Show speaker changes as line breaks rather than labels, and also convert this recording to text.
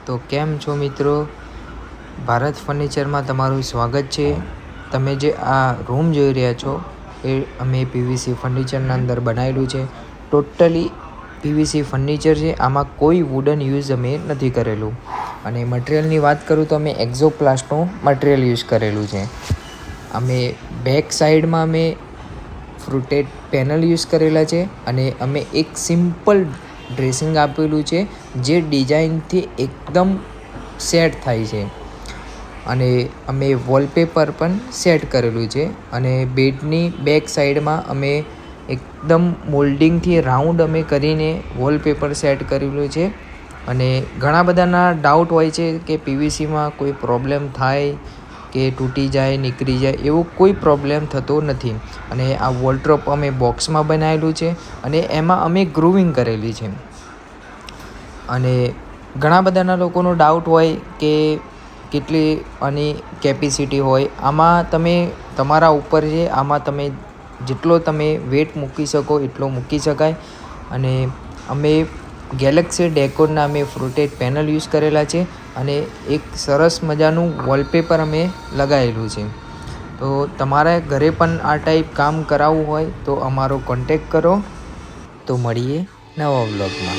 તો કેમ છો મિત્રો? ભારત ફર્નિચરમાં તમારું સ્વાગત છે. તમે જે આ રૂમ જોઈ રહ્યા છો એ અમે પીવીસી ફર્નિચરના અંદર બનાવેલું છે. ટોટલી પીવીસી ફર્નિચર છે. આમાં કોઈ વુડન યુઝ અમે નથી કરેલું. અને મટીરિયલની વાત કરું તો અમે એક્ઝોપ્લાસ્ટનું મટીરિયલ યુઝ કરેલું છે. અમે બેક સાઈડમાં અમે ફ્રુટેડ પેનલ યુઝ કરેલા છે અને અમે એક સિમ્પલ ડ્રેસિંગ આપેલું છે જે ડિઝાઇનથી એકદમ સેટ થાય છે. અને અમે વોલપેપર પણ સેટ કરેલું છે. અને બેડની બેક સાઈડમાં અમે એકદમ મોલ્ડિંગથી રાઉન્ડ અમે કરીને વોલપેપર સેટ કરેલું છે. અને ઘણા બધાના ડાઉટ હોય છે કે પીવીસીમાં કોઈ પ્રોબ્લેમ થાય કે તૂટી જાય, નીકળી જાય, એવો કોઈ પ્રોબ્લેમ થતો નથી. અને આ વોલડ્રોપ અમે બોક્સમાં બનાવેલું છે અને એમાં અમે ગ્રુવિંગ કરેલી છે. અને ઘણા બધાના લોકોનો ડાઉટ હોય કે કેટલી આની કેપેસિટી હોય. આમાં તમે તમારા ઉપર છે. આમાં તમે જેટલો તમે વેટ મૂકી શકો એટલો મૂકી શકાય. અને અમે ગેલેક્સી ડેકોરના અમે ફ્રુટેડ પેનલ યુઝ કરેલા છે અને એક સરસ મજાનું વોલપેપર અમે લગાવેલું છે. તો તમારા ઘરે પણ આ ટાઈપ કામ કરાવવું હોય તો અમારો કોન્ટેક કરો. તો મળીએ નવા વ્લોગમાં.